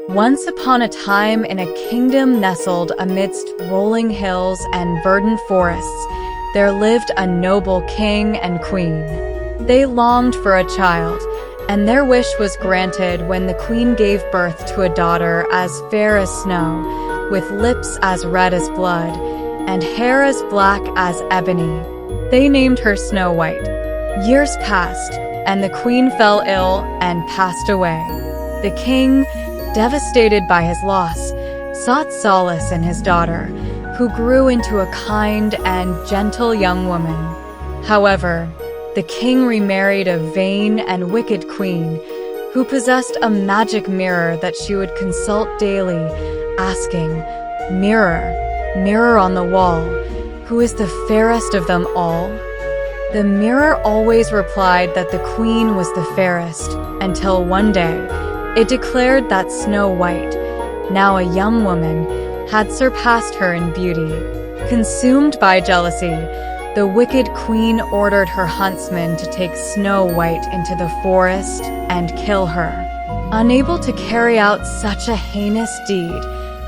Once upon a time, in a kingdom nestled amidst rolling hills and verdant forests, there lived a noble king and queen. They longed for a child, and their wish was granted when the queen gave birth to a daughter as fair as snow, with lips as red as blood, and hair as black as ebony. They named her Snow White. Years passed, and the queen fell ill and passed away. The king, devastated by his loss, sought solace in his daughter, who grew into a kind and gentle young woman. However, the king remarried a vain and wicked queen, who possessed a magic mirror that she would consult daily, asking, "Mirror, mirror on the wall, who is the fairest of them all?" The mirror always replied that the queen was the fairest, until one day, it declared that Snow White, now a young woman, had surpassed her in beauty. Consumed by jealousy, the wicked queen ordered her huntsman to take Snow White into the forest and kill her. Unable to carry out such a heinous deed,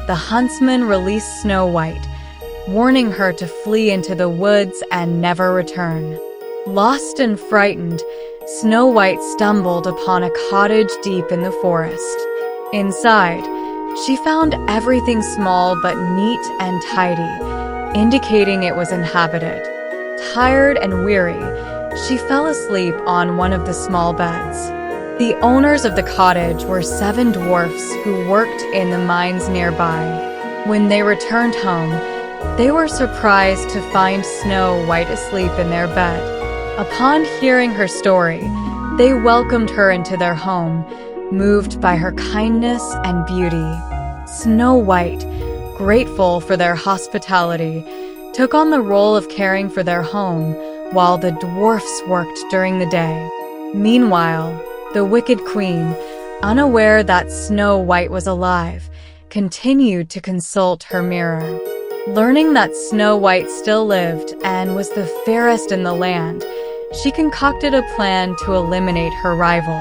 the huntsman released Snow White, warning her to flee into the woods and never return. Lost and frightened, Snow White stumbled upon a cottage deep in the forest. Inside, she found everything small but neat and tidy, indicating it was inhabited. Tired and weary, she fell asleep on one of the small beds. The owners of the cottage were 7 dwarfs who worked in the mines nearby. When they returned home, they were surprised to find Snow White asleep in their bed. Upon hearing her story, they welcomed her into their home, moved by her kindness and beauty. Snow White, grateful for their hospitality, took on the role of caring for their home while the dwarfs worked during the day. Meanwhile, the wicked queen, unaware that Snow White was alive, continued to consult her mirror. Learning that Snow White still lived and was the fairest in the land, she concocted a plan to eliminate her rival.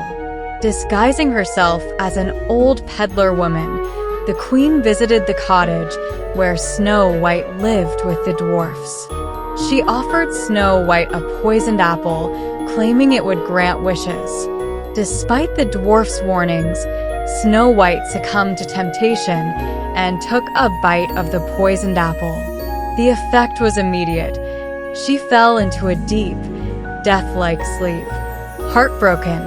Disguising herself as an old peddler woman, the queen visited the cottage where Snow White lived with the dwarfs. She offered Snow White a poisoned apple, claiming it would grant wishes. Despite the dwarfs' warnings, Snow White succumbed to temptation and took a bite of the poisoned apple. The effect was immediate. She fell into a deep, death-like sleep. Heartbroken,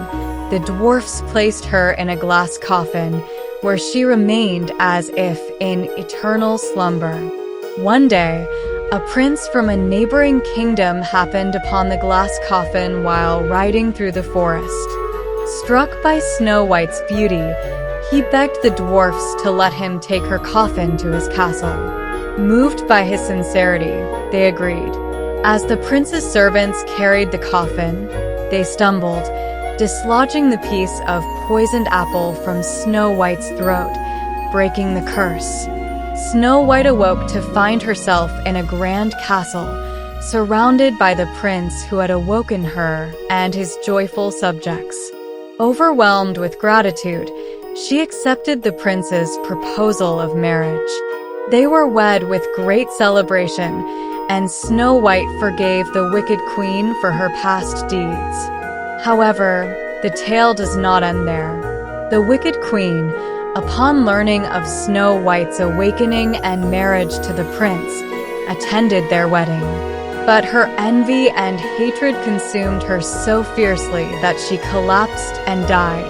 the dwarfs placed her in a glass coffin, where she remained as if in eternal slumber. One day, a prince from a neighboring kingdom happened upon the glass coffin while riding through the forest. Struck by Snow White's beauty, he begged the dwarfs to let him take her coffin to his castle. Moved by his sincerity, they agreed. As the prince's servants carried the coffin, they stumbled, dislodging the piece of poisoned apple from Snow White's throat, breaking the curse. Snow White awoke to find herself in a grand castle, surrounded by the prince who had awoken her and his joyful subjects. Overwhelmed with gratitude, she accepted the prince's proposal of marriage. They were wed with great celebration, and Snow White forgave the wicked queen for her past deeds. However, the tale does not end there. The wicked queen, upon learning of Snow White's awakening and marriage to the prince, attended their wedding. But her envy and hatred consumed her so fiercely that she collapsed and died.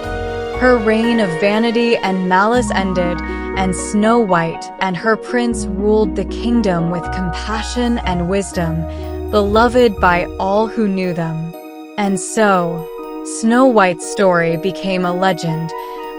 Her reign of vanity and malice ended, and Snow White and her prince ruled the kingdom with compassion and wisdom, beloved by all who knew them. And so, Snow White's story became a legend,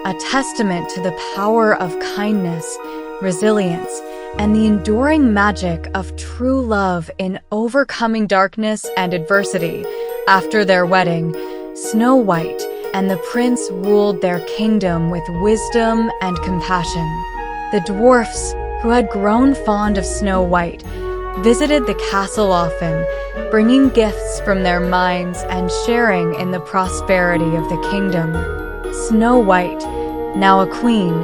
a testament to the power of kindness, resilience, and the enduring magic of true love in overcoming darkness and adversity. After their wedding, Snow White and the prince ruled their kingdom with wisdom and compassion. The dwarfs, who had grown fond of Snow White, visited the castle often, bringing gifts from their mines and sharing in the prosperity of the kingdom. Snow White, now a queen,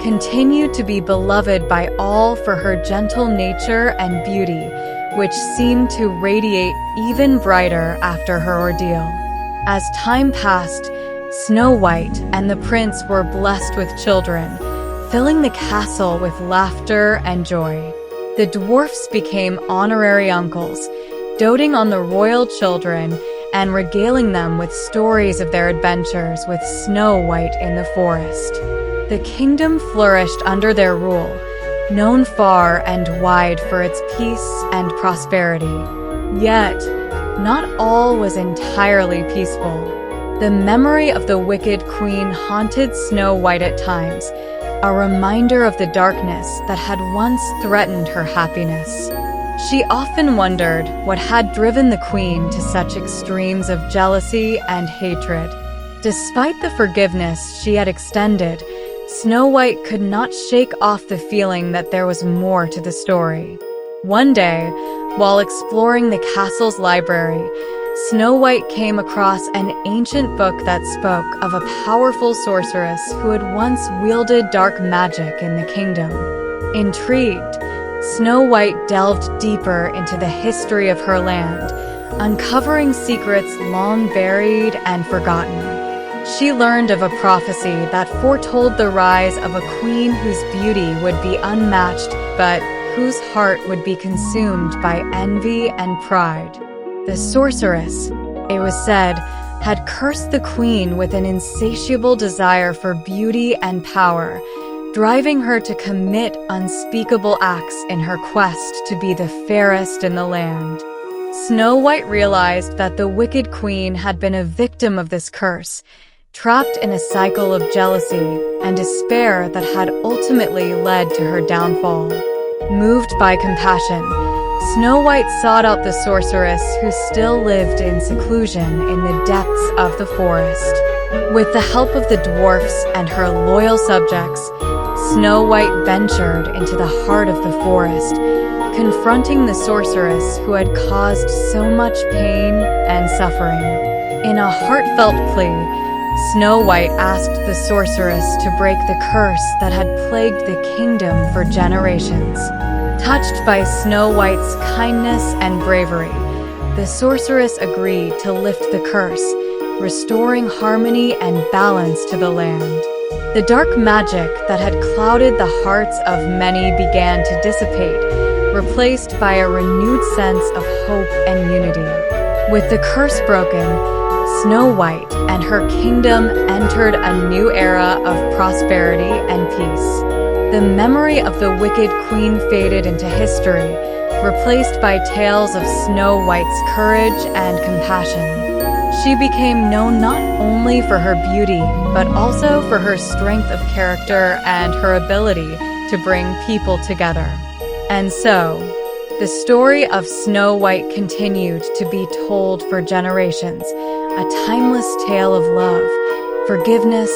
continued to be beloved by all for her gentle nature and beauty, which seemed to radiate even brighter after her ordeal. As time passed, Snow White and the prince were blessed with children, filling the castle with laughter and joy. The dwarfs became honorary uncles, doting on the royal children and regaling them with stories of their adventures with Snow White in the forest. The kingdom flourished under their rule, known far and wide for its peace and prosperity. Yet, not all was entirely peaceful. The memory of the wicked queen haunted Snow White at times, a reminder of the darkness that had once threatened her happiness. She often wondered what had driven the queen to such extremes of jealousy and hatred. Despite the forgiveness she had extended, Snow White could not shake off the feeling that there was more to the story. One day, while exploring the castle's library, Snow White came across an ancient book that spoke of a powerful sorceress who had once wielded dark magic in the kingdom. Intrigued, Snow White delved deeper into the history of her land, uncovering secrets long buried and forgotten. She learned of a prophecy that foretold the rise of a queen whose beauty would be unmatched, but whose heart would be consumed by envy and pride. The sorceress, it was said, had cursed the queen with an insatiable desire for beauty and power, driving her to commit unspeakable acts in her quest to be the fairest in the land. Snow White realized that the wicked queen had been a victim of this curse, trapped in a cycle of jealousy and despair that had ultimately led to her downfall. Moved by compassion, Snow White sought out the sorceress who still lived in seclusion in the depths of the forest. With the help of the dwarfs and her loyal subjects, Snow White ventured into the heart of the forest, confronting the sorceress who had caused so much pain and suffering. In a heartfelt plea, Snow White asked the sorceress to break the curse that had plagued the kingdom for generations. Touched by Snow White's kindness and bravery, the sorceress agreed to lift the curse, restoring harmony and balance to the land. The dark magic that had clouded the hearts of many began to dissipate, replaced by a renewed sense of hope and unity. With the curse broken, Snow White and her kingdom entered a new era of prosperity and peace. The memory of the wicked queen faded into history, replaced by tales of Snow White's courage and compassion. She became known not only for her beauty, but also for her strength of character and her ability to bring people together. And so, the story of Snow White continued to be told for generations, a timeless tale of love, forgiveness,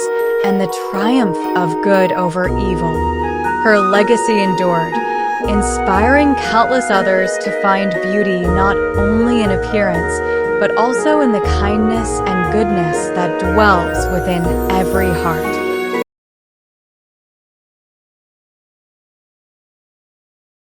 and the triumph of good over evil. Her legacy endured, inspiring countless others to find beauty not only in appearance, but also in the kindness and goodness that dwells within every heart.